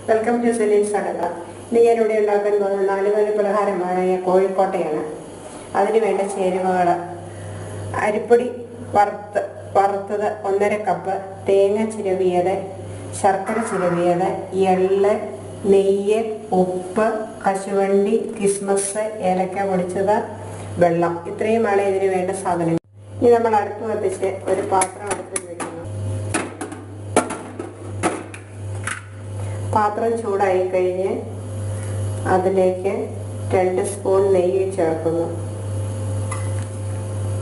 Welcome to സെലീൻസ് അടുക്കള. ഇന്ന് ഞാനിവിടെ ഉണ്ടാക്കാൻ പോകുന്ന നാലുകാലി പലഹാരമായ കോഴിക്കോട്ടയാണ്. അതിന് വേണ്ട ചേരുവകൾ: അരിപ്പൊടി വറുത്തത് 1.5 കപ്പ്, തേങ്ങ ചിരവിയത്, ശർക്കര ചിരവിയത്, എള്ള്, നെയ്യ്, ഉപ്പ്, കശുവണ്ടി, കിസ്മസ്, ഏലക്ക പൊടിച്ചത്, വെള്ളം. ഇത്രയുമാണ് ഇതിന് വേണ്ട സാധനങ്ങൾ. ഇനി നമ്മൾ അടുപ്പ് കത്തിച്ച് ഒരു പാത്രം അടുപ്പിൽ വെക്കുന്നു. പാത്രം ചൂടായി കഴിഞ്ഞ് അതിലേക്ക് 2 സ്പൂൺ നെയ്യ്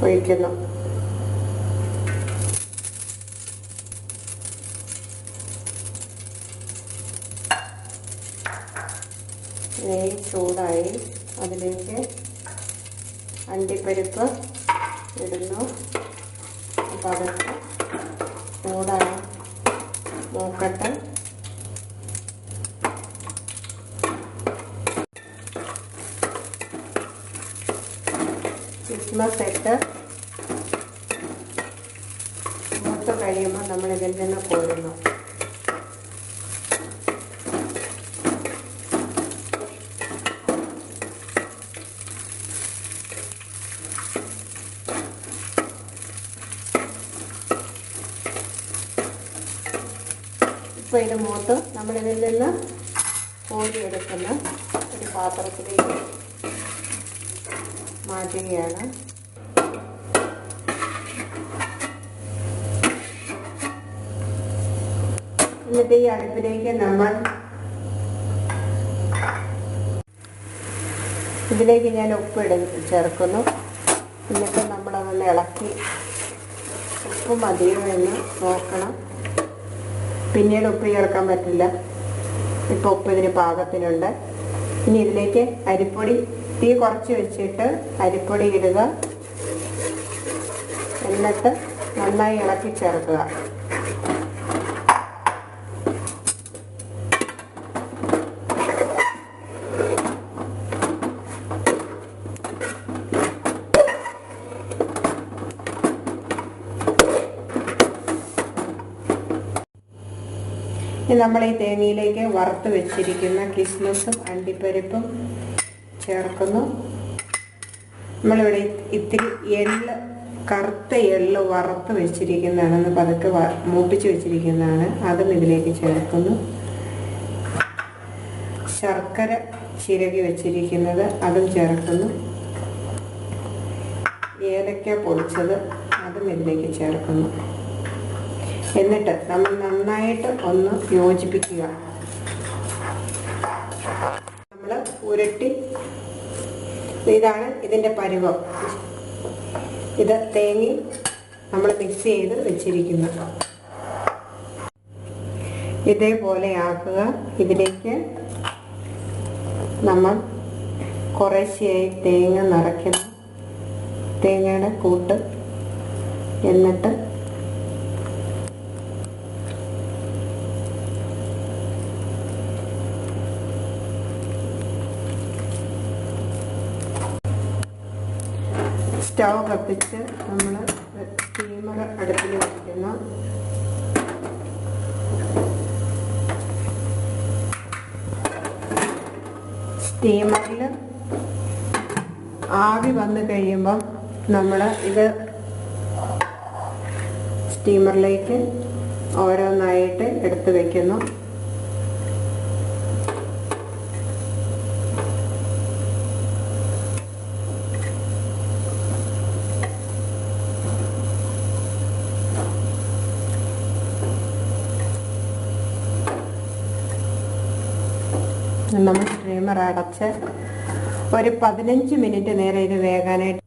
ഒഴിക്കുന്നു. നെയ്യ് ചൂടായി അതിലേക്ക് അണ്ടിപ്പരിപ്പ് ഇടുന്നു. അപ്പോൾ അതൊക്കെ ചൂടായി നോക്കട്ടെ. കിസ്മസ് ഇട്ട് മൂത്ത് കഴിയുമ്പോൾ നമ്മൾ ഇതിൽ നിന്ന് കോരുന്നു. ഇപ്പോൾ ഇത് മൂത്ത് നമ്മളിതിൽ നിന്ന് കോരിയെടുക്കുന്ന ഒരു പാത്രത്തിലേക്ക് മാറ്റുകയാണ്. എന്നിട്ട് ഈ അടുപ്പിലേക്ക് ഇതിലേക്ക് ഞാൻ ഉപ്പ് ചേർക്കുന്നു. എന്നിട്ട് നമ്മളതൊന്ന് ഇളക്കി ഉപ്പ് മതിയോ എന്ന് നോക്കണം. പിന്നീട് ഉപ്പ് ചേർക്കാൻ പറ്റില്ല. ഇപ്പോൾ ഉപ്പ് ഇതിന് പാകത്തിനുണ്ട്. ഇനി ഇതിലേക്ക് അരിപ്പൊടി തീ കുറച്ച് വെച്ചിട്ട് അരിപ്പൊടി ഇടുക. എന്നിട്ട് നന്നായി ഇളക്കി ചേർക്കുക. നമ്മൾ ഈ തേങ്ങയിലേക്ക് വറുത്ത് വെച്ചിരിക്കുന്ന കിസ്മസും അണ്ടിപ്പരിപ്പും ചേർക്കുന്നു. നമ്മളിവിടെ ഇത്തിരി കറുത്ത എള്ള് വറുത്ത് വെച്ചിരിക്കുന്നതാണ്, പതുക്കെ മൂപ്പിച്ച് വെച്ചിരിക്കുന്നതാണ്. അതും ഇതിലേക്ക് ചേർക്കുന്നു. ശർക്കര ചിരകി വെച്ചിരിക്കുന്നത് അതും ചേർക്കുന്നു. ഏലക്ക പൊടിച്ചത് അതും ഇതിലേക്ക് ചേർക്കുന്നു. എന്നിട്ട് നമ്മൾ നന്നായിട്ട് ഒന്ന് യോജിപ്പിക്കുക. നമ്മൾ ഉരുട്ടി, ഇതാണ് ഇതിൻ്റെ പരുവം. ഇത് തേങ്ങ നമ്മൾ മിക്സ് ചെയ്ത് വെച്ചിരിക്കുന്നു. ഇതേപോലെ ആക്കുക. ഇതിലേക്ക് നമ്മൾ കുറേശ്ശെയായി തേങ്ങ നിറയ്ക്കുന്നു, തേങ്ങയുടെ കൂട്ട്. എന്നിട്ട് സ്റ്റൗ കത്തിച്ച് നമ്മൾ സ്റ്റീമർ അടുപ്പിൽ വയ്ക്കുന്നു. സ്റ്റീമറിൽ ആവി വന്നു കഴിയുമ്പം നമ്മൾ ഇത് സ്റ്റീമറിലേക്ക് ഓരോന്നായിട്ട് എടുത്ത് വയ്ക്കുന്നു. നമ്മൾ സ്റ്റീമർ അടച്ച് ഒരു 15 മിനിറ്റ് നേരം ഇത് വേകാനായിട്ട്.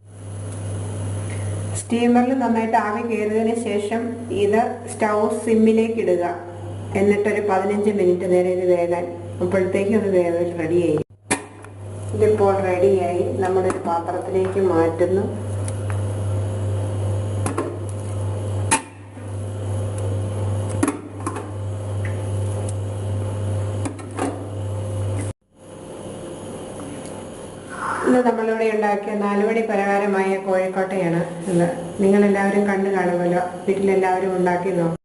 സ്റ്റീമറിൽ നന്നായിട്ട് ആവി കയറിയതിന് ശേഷം ഇത് സ്റ്റൗ സിമ്മിലേക്ക് ഇടുക. എന്നിട്ടൊരു 15 മിനിറ്റ് നേരം ഇത് വേകാൻ. അപ്പോഴത്തേക്കും അത് വേഗം റെഡിയായി. ഇതിപ്പോൾ റെഡിയായി. നമ്മളൊരു പാത്രത്തിലേക്ക് മാറ്റുന്നു. ഇന്ന് നമ്മളിവിടെ ഉണ്ടാക്കിയ 4 മണി പലഹാരമായ കോഴിക്കോട്ടയാണ്. നിങ്ങളെല്ലാവരും കണ്ടു കാണുമല്ലോ. വീട്ടിലെല്ലാവരും ഉണ്ടാക്കി നോക്കും.